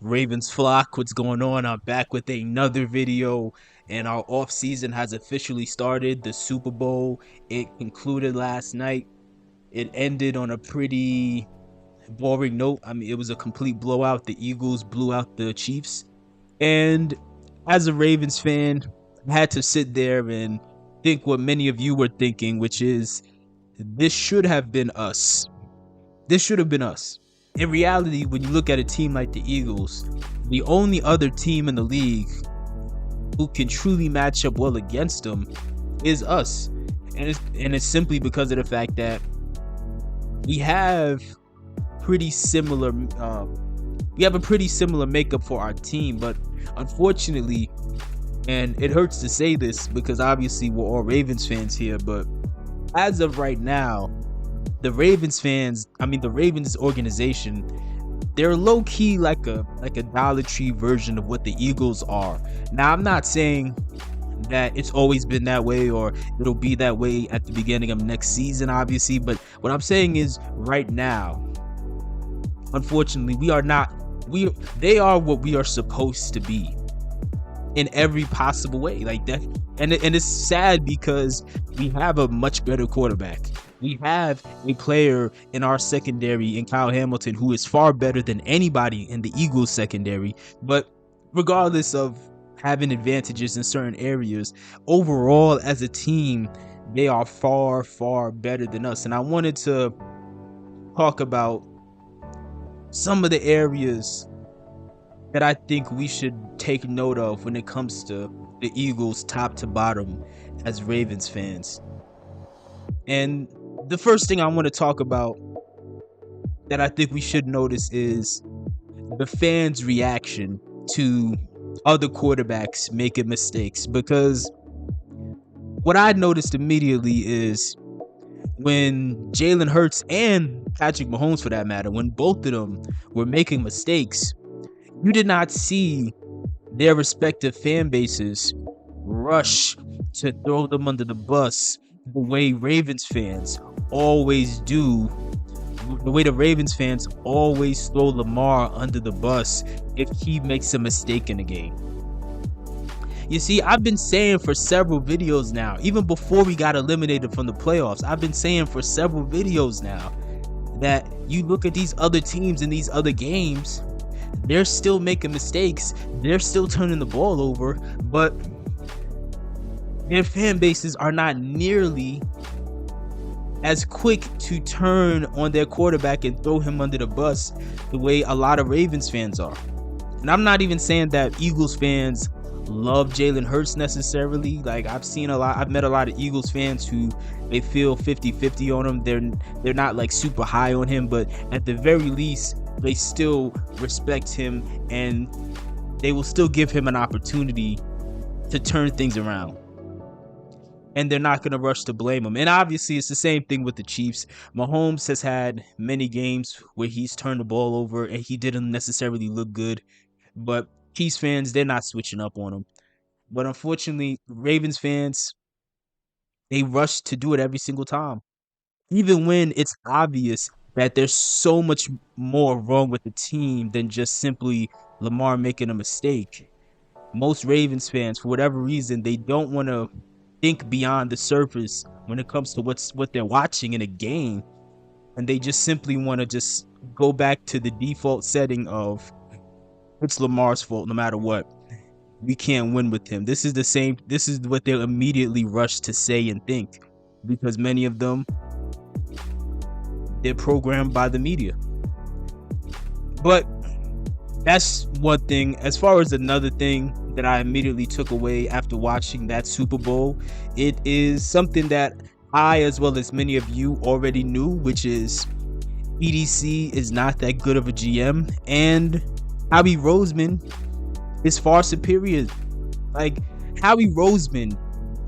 Ravens flock, what's going on? I'm back with another video, and our off season has officially started. The Super Bowl, it concluded last night. It ended on a pretty boring note. I mean, it was a complete blowout. The Eagles blew out the Chiefs. And as a Ravens fan, I had to sit there and think what many of you were thinking, which is this should have been us. This should have been us. In reality, when you look at a team like the Eagles, the only other team in the league who can truly match up well against them is us. And it's simply because of the fact that we have pretty similar we have a pretty similar makeup for our team, but unfortunately, and it hurts to say this because obviously we're all Ravens fans here, but as of right now, the Ravens organization, they're low key like a Dollar Tree version of what the Eagles are. Now, I'm not saying that it's always been that way or it'll be that way at the beginning of next season, obviously, but what I'm saying is right now, unfortunately, they are what we are supposed to be in every possible way, like that. And it's sad because we have a much better quarterback. We have a player in our secondary in Kyle Hamilton who is far better than anybody in the Eagles secondary. But regardless of having advantages in certain areas, overall as a team, they are far, far better than us. And I wanted to talk about some of the areas that I think we should take note of when it comes to the Eagles top to bottom as Ravens fans. And the first thing I want to talk about that I think we should notice is the fans' reaction to other quarterbacks making mistakes. Because what I noticed immediately is when Jalen Hurts and Patrick Mahomes, for that matter, when both of them were making mistakes, you did not see their respective fan bases rush to throw them under the bus the way Ravens fans always do. The way the Ravens fans always throw Lamar under the bus if he makes a mistake in the game. You see, I've been saying for several videos now, even before we got eliminated from the playoffs, I've been saying for several videos now that you look at these other teams in these other games, they're still making mistakes, they're still turning the ball over, but their fan bases are not nearly as quick to turn on their quarterback and throw him under the bus the way a lot of Ravens fans are. And I'm not even saying that Eagles fans love Jalen Hurts necessarily. Like, I've met a lot of Eagles fans who they feel 50-50 on him. They're not like super high on him, but at the very least, they still respect him and they will still give him an opportunity to turn things around. And they're not going to rush to blame him. And obviously, it's the same thing with the Chiefs. Mahomes has had many games where he's turned the ball over and he didn't necessarily look good. But Chiefs fans, they're not switching up on him. But unfortunately, Ravens fans, they rush to do it every single time. Even when it's obvious that there's so much more wrong with the team than just simply Lamar making a mistake. Most Ravens fans, for whatever reason, they don't want to think beyond the surface when it comes to what they're watching in a game, and they just simply want to just go back to the default setting of it's Lamar's fault no matter what. We can't win with him. This is what they'll immediately rush to say and think, because many of them, they're programmed by the media. But that's one thing. As far as another thing that I immediately took away after watching that Super Bowl, it is something that I, as well as many of you, already knew, which is EDC is not that good of a GM, and Howie Roseman is far superior. Like, Howie Roseman,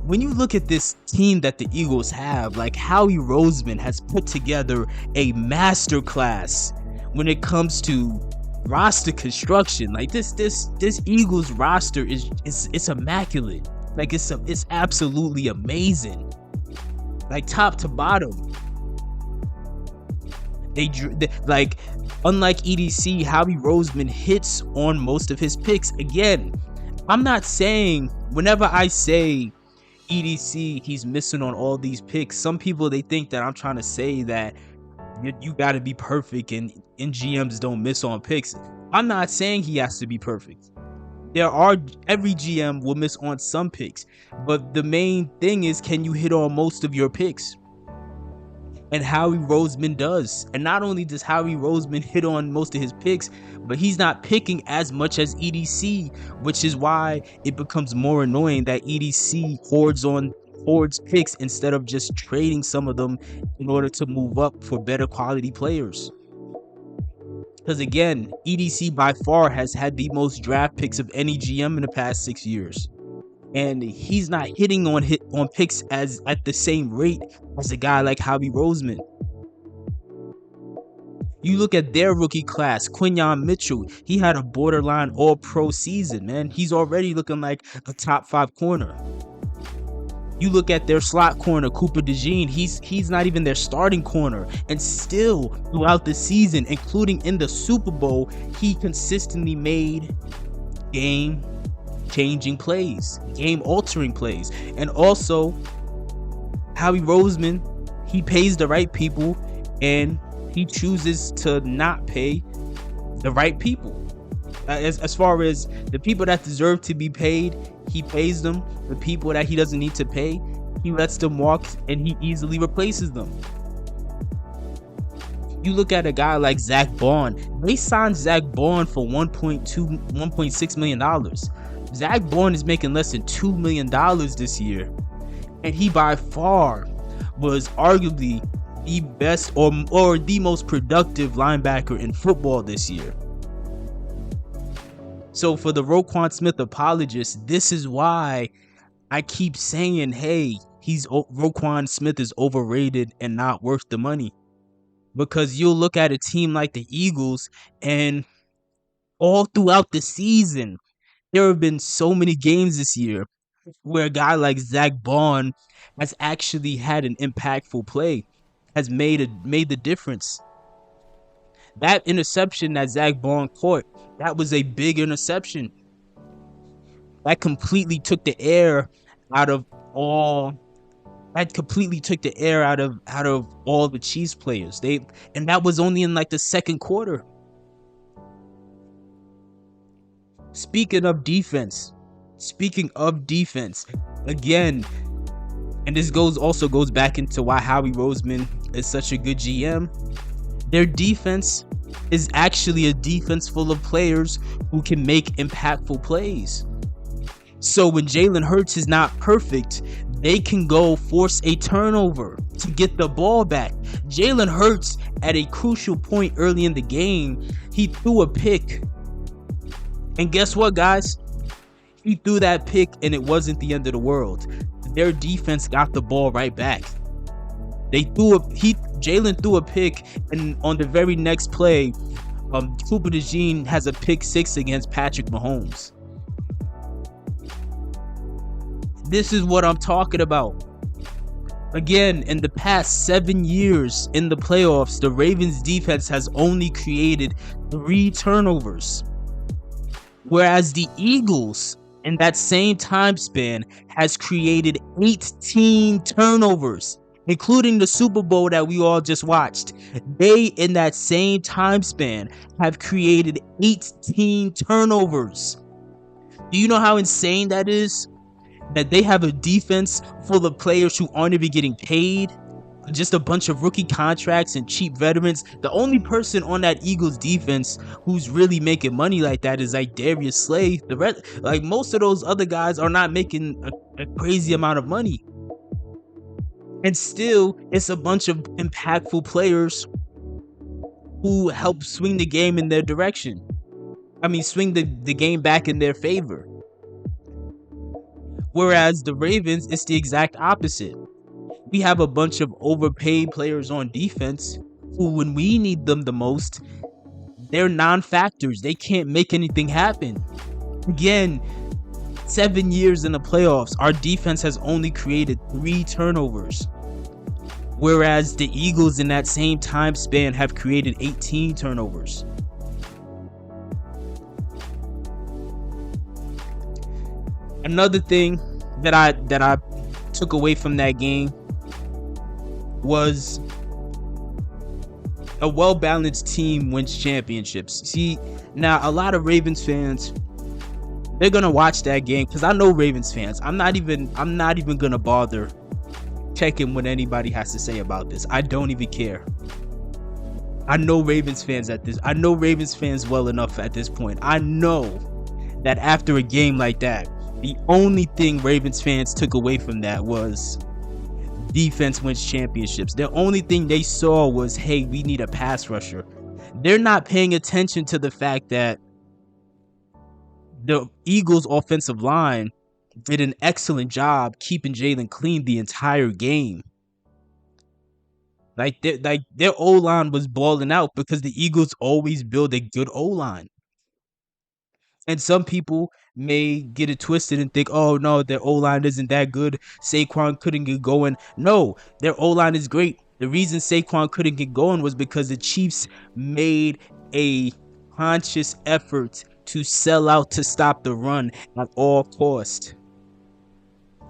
when you look at this team that the Eagles have, like, Howie Roseman has put together a masterclass when it comes to roster construction. Like, this Eagles roster is immaculate. Like, it's absolutely amazing, like top to bottom. Like, unlike EDC, Howie Roseman hits on most of his picks. Again, I'm not saying, whenever I say EDC, he's missing on all these picks, some people, they think that I'm trying to say that you got to be perfect and GMs don't miss on picks. I'm not saying he has to be perfect. Every GM will miss on some picks, but the main thing is, can you hit on most of your picks? And Howie Roseman does. And not only does Howie Roseman hit on most of his picks, but he's not picking as much as EDC, which is why it becomes more annoying that EDC hoards picks instead of just trading some of them in order to move up for better quality players. Because again, EDC by far has had the most draft picks of any GM in the past 6 years. And he's not hitting on picks at the same rate as a guy like Howie Roseman. You look at their rookie class, Quinyon Mitchell, he had a borderline all-pro season, man. He's already looking like a top 5 corner. You look at their slot corner, Cooper DeJean, he's not even their starting corner. And still, throughout the season, including in the Super Bowl, he consistently made game-changing plays, game-altering plays. And also, Howie Roseman, he pays the right people, and he chooses to not pay the right people. As far as the people that deserve to be paid, he pays them. The people that he doesn't need to pay, he lets them walk and he easily replaces them. You look at a guy like Zach Bond. They signed Zach Bond for $1.6 million. Zach Bond is making less than $2 million this year. And he by far was arguably the best or the most productive linebacker in football this year. So for the Roquan Smith apologists, this is why I keep saying, hey, Roquan Smith is overrated and not worth the money. Because you'll look at a team like the Eagles, and all throughout the season, there have been so many games this year where a guy like Zach Bond has actually had an impactful play, has made the difference. That interception that Zach Bond caught, that was a big interception. That completely took the air out of all. That completely took the air out of all the Chiefs players. And that was only in like the second quarter. Speaking of defense, again, and this also goes back into why Howie Roseman is such a good GM. Their defense is actually a defense full of players who can make impactful plays. So when Jalen Hurts is not perfect, they can go force a turnover to get the ball back. Jalen Hurts, at a crucial point early in the game, he threw a pick. And guess what, guys? He threw that pick and it wasn't the end of the world. Their defense got the ball right back. Jalen threw a pick, and on the very next play, Cooper DeJean has a pick 6 against Patrick Mahomes. This is what I'm talking about. Again, in the past 7 years in the playoffs, the Ravens defense has only created 3 turnovers. Whereas the Eagles, in that same time span, has created 18 turnovers, including the Super Bowl that we all just watched. They, in that same time span, have created 18 turnovers. Do you know how insane that is? That they have a defense full of players who aren't even getting paid, just a bunch of rookie contracts and cheap veterans. The only person on that Eagles defense who's really making money like that is like Darius Slay. The rest, like most of those other guys, are not making a crazy amount of money. And still, it's a bunch of impactful players who help swing the game in their direction. Swing the game back in their favor. Whereas the Ravens, it's the exact opposite. We have a bunch of overpaid players on defense who, when we need them the most, they're non-factors. They can't make anything happen. Again, 7 years in the playoffs, our defense has only created 3 turnovers. whereas the Eagles in that same time span have created 18 turnovers. Another thing that I took away from that game was a well-balanced team wins championships. See, now a lot of Ravens fans, they're gonna watch that game because I know Ravens fans. I'm not even gonna bother checking what anybody has to say about this. I don't even care. I know Ravens fans well enough at this point. I know that after a game like that, the only thing Ravens fans took away from that was defense wins championships. The only thing they saw was, hey, we need a pass rusher. They're not paying attention to the fact that the Eagles' offensive line did an excellent job keeping Jalen clean the entire game. Like their O-line was balling out because the Eagles always build a good O-line. And some people may get it twisted and think, oh no, their O-line isn't that good. Saquon couldn't get going. No, their O-line is great. The reason Saquon couldn't get going was because the Chiefs made a conscious effort to sell out to stop the run at all cost.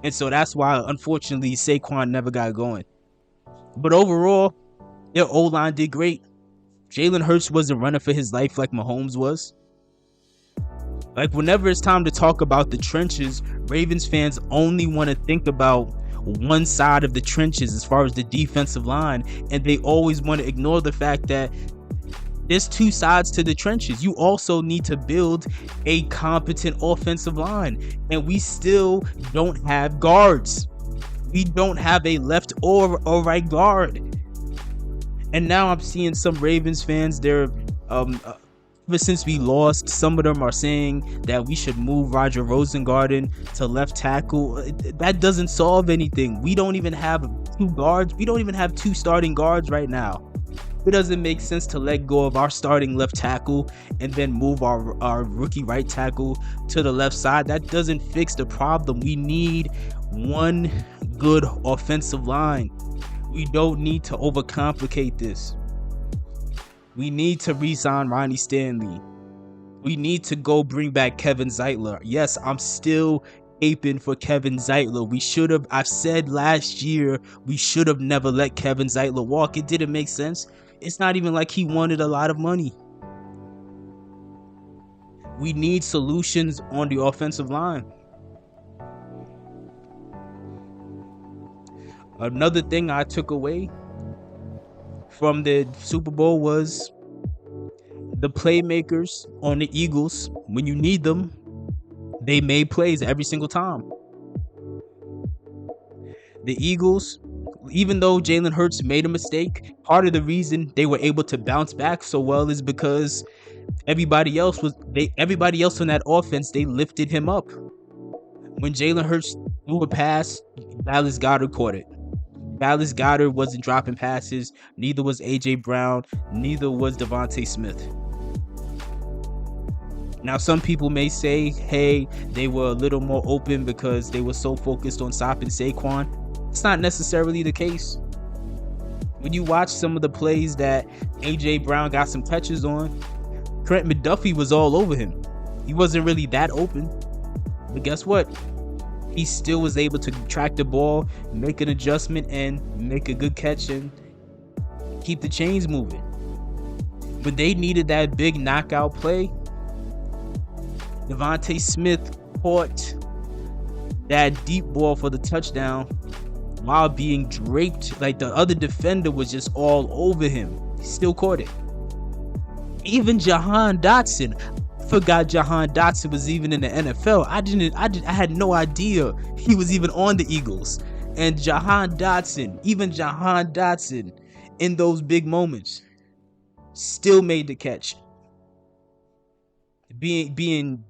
And so that's why, unfortunately, Saquon never got going. But overall, their O-line did great. Jalen Hurts wasn't running for his life like Mahomes was. Like, whenever it's time to talk about the trenches, Ravens fans only want to think about one side of the trenches as far as the defensive line, and they always want to ignore the fact that there's two sides to the trenches. You also need to build a competent offensive line, and we still don't have guards. We don't have a left or a right guard. And now I'm seeing some Ravens fans, they're ever since we lost, some of them are saying that we should move Roger Rosengarten to left tackle. That doesn't solve anything. We don't even have two guards. We don't even have two starting guards right now. It doesn't make sense to let go of our starting left tackle and then move our rookie right tackle to the left side. That doesn't fix the problem. We need one good offensive line. We don't need to overcomplicate this. We need to re-sign Ronnie Stanley. We need to go bring back Kevin Zeitler. Yes, I'm still aping for Kevin Zeitler. I've said last year, we should have never let Kevin Zeitler walk. It didn't make sense. It's not even like he wanted a lot of money. We need solutions on the offensive line. Another thing I took away from the Super Bowl was the playmakers on the Eagles. When you need them, they made plays every single time. The Eagles, even though Jalen Hurts made a mistake, part of the reason they were able to bounce back so well is because everybody else on that offense, they lifted him up. When Jalen Hurts threw a pass, Dallas Goedert caught it. Dallas Goedert wasn't dropping passes. Neither was A.J. Brown. Neither was Devontae Smith. Now, some people may say, hey, they were a little more open because they were so focused on stopping Saquon. It's not necessarily the case. When you watch some of the plays that A.J. Brown got some touches on, Trent McDuffie was all over him. He wasn't really that open. But guess what? He still was able to track the ball, make an adjustment, and make a good catch and keep the chains moving. When they needed that big knockout play, Devontae Smith caught that deep ball for the touchdown while being draped. Like, the other defender was just all over him. He still caught it. Even Jahan Dotson. Forgot Jahan Dotson was even in the NFL. I had no idea he was even on the Eagles. And Jahan Dotson, in those big moments, still made the catch. Being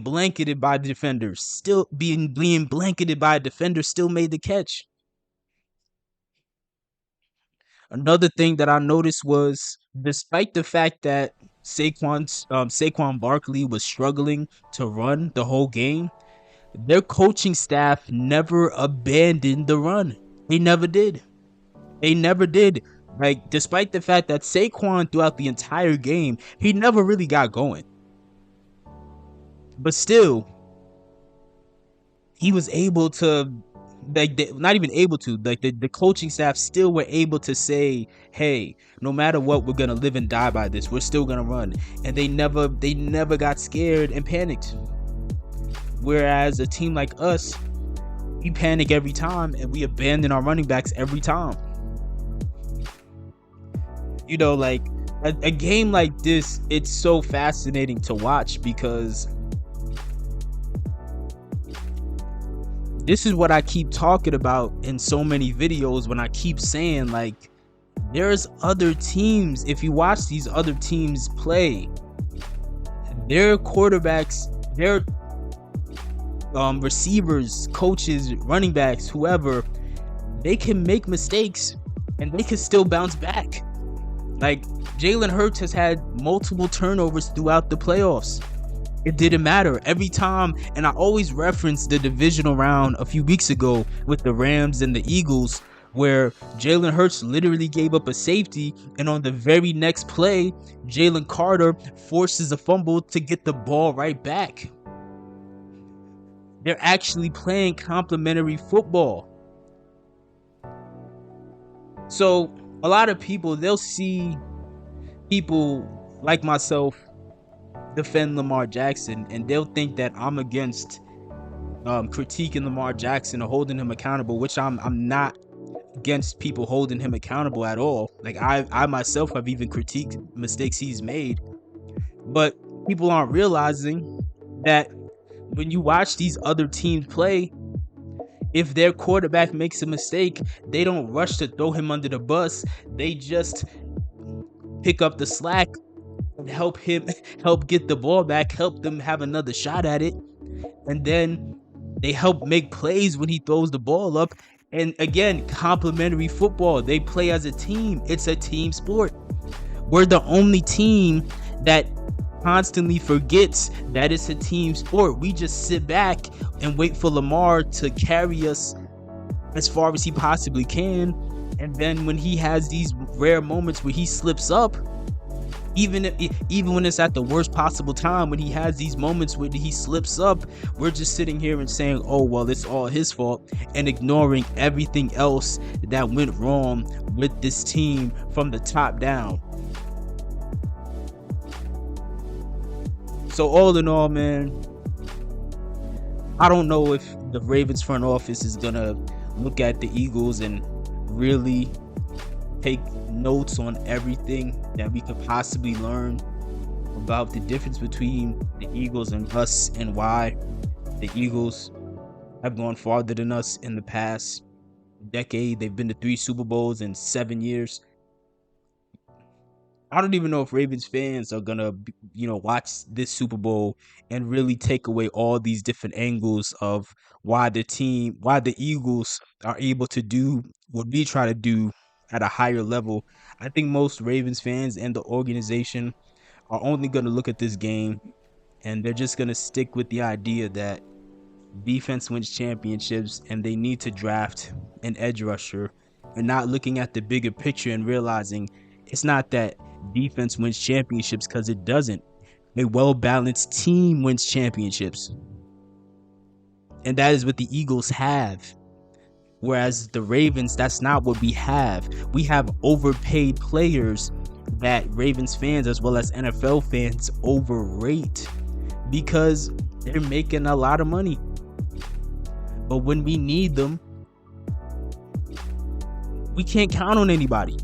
blanketed by the defenders, still being blanketed by a defender, still made the catch. Another thing that I noticed was, despite the fact that Saquon Barkley was struggling to run the whole game, their coaching staff never abandoned the run. They never did. They never did. Like, despite the fact that Saquon throughout the entire game, he never really got going. But still, he was able to, like, not even able to, like, the coaching staff still were able to say, hey, no matter what, we're gonna live and die by this. We're still gonna run. And they never got scared and panicked. Whereas a team like us, we panic every time and we abandon our running backs every time. You know, like, a game like this, it's so fascinating to watch, because this is what I keep talking about in so many videos, when I keep saying, like, there's other teams. If you watch these other teams play, their quarterbacks, their receivers, coaches, running backs, whoever, they can make mistakes and they can still bounce back. Like, Jalen Hurts has had multiple turnovers throughout the playoffs. It didn't matter every time. And I always reference the divisional round a few weeks ago with the Rams and the Eagles, where Jalen Hurts literally gave up a safety, and on the very next play, Jalen Carter forces a fumble to get the ball right back. They're actually playing complementary football. So a lot of people, they'll see people like myself defend Lamar Jackson, and they'll think that I'm against critiquing Lamar Jackson or holding him accountable, which I'm not against people holding him accountable at all. Like, I myself have even critiqued mistakes he's made. But people aren't realizing that when you watch these other teams play, if their quarterback makes a mistake, they don't rush to throw him under the bus. They just pick up the slack and help get the ball back, help them have another shot at it. And then they help make plays when he throws the ball up. And again, complementary football. They play as a team. It's a team sport. We're the only team that constantly forgets that it's a team sport. We just sit back and wait for Lamar to carry us as far as he possibly can. And then when he has these rare moments where he slips up, even when it's at the worst possible time, when he has these moments where he slips up, we're just sitting here and saying, oh, well, it's all his fault, and ignoring everything else that went wrong with this team from the top down. So all in all, man, I don't know if the Ravens front office is gonna look at the Eagles and really take notes on everything that we could possibly learn about the difference between the Eagles and us, and why the Eagles have gone farther than us in the past decade. They've been to 3 Super Bowls in 7 years. I don't even know if Ravens fans are gonna, watch this Super Bowl and really take away all these different angles of why the Eagles are able to do what we try to do at a higher level. I think most Ravens fans and the organization are only gonna look at this game, and they're just gonna stick with the idea that defense wins championships, and they need to draft an edge rusher, and not looking at the bigger picture and realizing it's not that defense wins championships, because it doesn't. A well-balanced team wins championships, and that is what the Eagles have. Whereas the Ravens, that's not what we have. We have overpaid players that Ravens fans as well as NFL fans overrate, because they're making a lot of money. But when we need them, we can't count on anybody.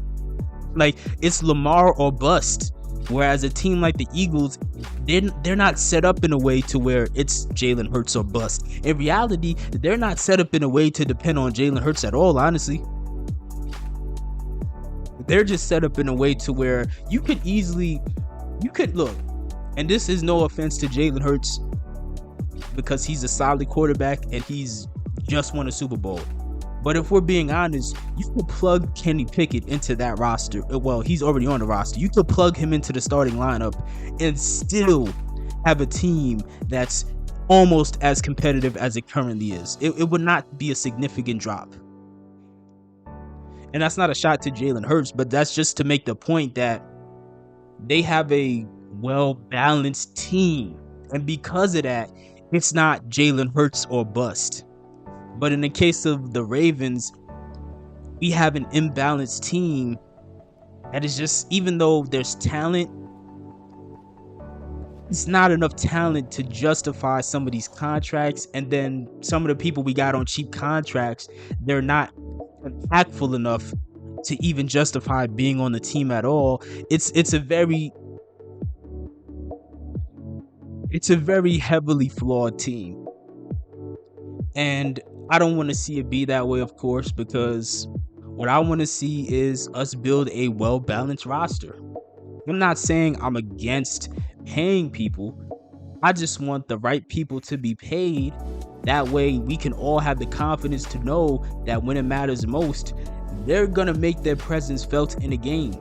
Like, it's Lamar or bust. Whereas a team like the Eagles, they're not set up in a way to where it's Jalen Hurts or bust. In reality, they're not set up in a way to depend on Jalen Hurts at all, honestly. They're just set up in a way to where you could look, and this is no offense to Jalen Hurts, because he's a solid quarterback and he's just won a Super Bowl. But if we're being honest, you could plug Kenny Pickett into that roster. Well, he's already on the roster. You could plug him into the starting lineup and still have a team that's almost as competitive as it currently is. It would not be a significant drop. And that's not a shot to Jalen Hurts, but that's just to make the point that they have a well-balanced team. And because of that, it's not Jalen Hurts or bust. But in the case of the Ravens, we have an imbalanced team that is just, even though there's talent, it's not enough talent to justify some of these contracts. And then some of the people we got on cheap contracts, they're not impactful enough to even justify being on the team at all. It's a very heavily flawed team. And I don't want to see it be that way, of course, because what I want to see is us build a well-balanced roster. I'm not saying I'm against paying people. I just want the right people to be paid. That way we can all have the confidence to know that when it matters most, they're going to make their presence felt in a game.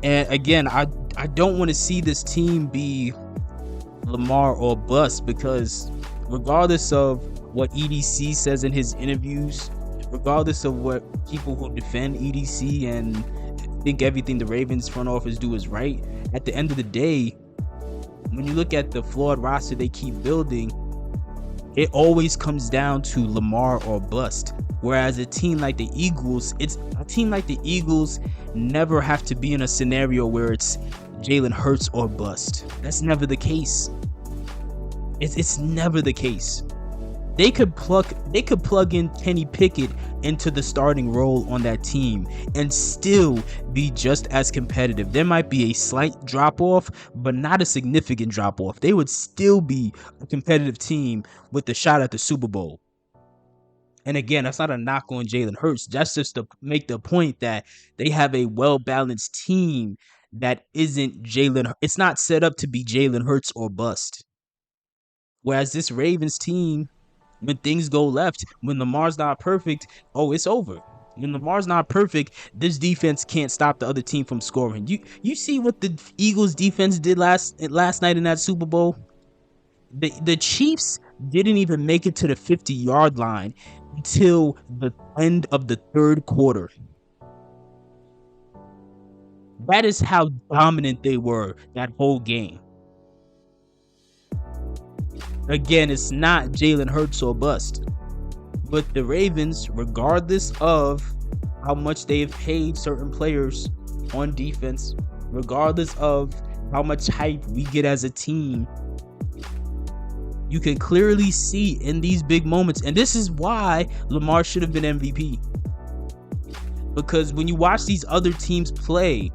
And again, I don't want to see this team be Lamar or bust, because regardless of what EDC says in his interviews, regardless of what people who defend EDC and think everything the Ravens front office do is right, at the end of the day, when you look at the flawed roster they keep building, it always comes down to Lamar or bust. Whereas a team like the Eagles, never have to be in a scenario where it's Jalen Hurts or bust. That's never the case. It's never the case. They could plug in Kenny Pickett into the starting role on that team and still be just as competitive. There might be a slight drop off, but not a significant drop off. They would still be a competitive team with the shot at the Super Bowl. And again, that's not a knock on Jalen Hurts. That's just to make the point that they have a well-balanced team that isn't Jalen. It's not set up to be Jalen Hurts or bust. Whereas this Ravens team, when things go left, when Lamar's not perfect, it's over. When Lamar's not perfect, this defense can't stop the other team from scoring. You see what the Eagles defense did last night in that Super Bowl? The Chiefs didn't even make it to the 50-yard line until the end of the third quarter. That is how dominant they were that whole game. Again, it's not Jalen Hurts or bust. But the Ravens, regardless of how much they have paid certain players on defense, regardless of how much hype we get as a team, you can clearly see in these big moments, and this is why Lamar should have been MVP. Because when you watch these other teams play,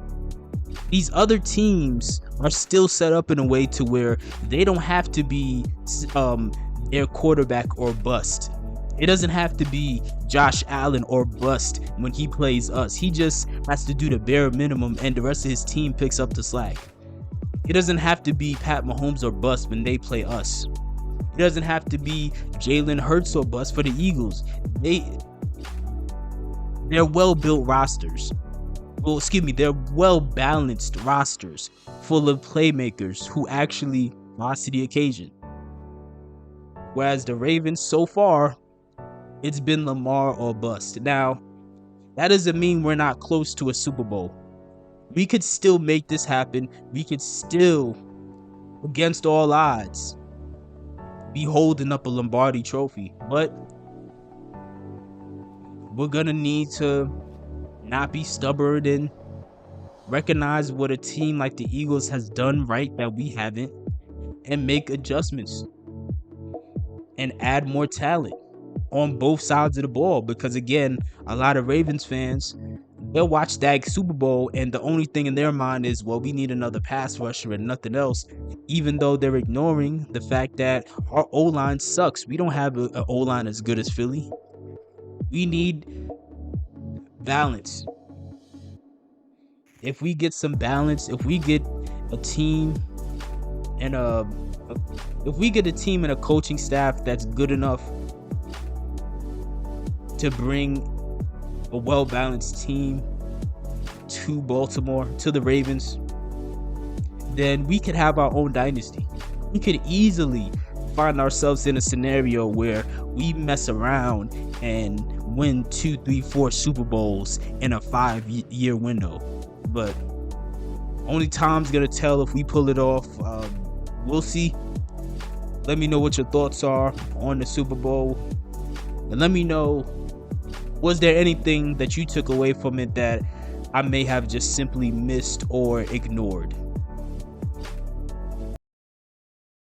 these other teams are still set up in a way to where they don't have to be their quarterback or bust. It doesn't have to be Josh Allen or bust when he plays us. He just has to do the bare minimum and the rest of his team picks up the slack. It doesn't have to be Pat Mahomes or bust when they play us. It doesn't have to be Jalen Hurts or bust for the Eagles. They're well-built rosters. They're well-balanced rosters full of playmakers who actually rise to the occasion. Whereas the Ravens, so far, it's been Lamar or bust. Now, that doesn't mean we're not close to a Super Bowl. We could still make this happen. We could still, against all odds, be holding up a Lombardi trophy. But we're going to need to not be stubborn and recognize what a team like the Eagles has done right that we haven't, and make adjustments and add more talent on both sides of the ball. Because again, a lot of Ravens fans, they'll watch that Super Bowl and the only thing in their mind is, well, we need another pass rusher and nothing else, even though they're ignoring the fact that our O-line sucks. We don't have an O-line as good as Philly. We need balance. If we get some balance, if we get a team and a coaching staff that's good enough to bring a well-balanced team to Baltimore, to the Ravens, then we could have our own dynasty. We could easily find ourselves in a scenario where we mess around and win 2, 3, 4 Super Bowls in a 5-year window. But only time's gonna tell if we pull it off. We'll see. Let me know what your thoughts are on the Super Bowl. And let me know, was there anything that you took away from it that I may have just simply missed or ignored?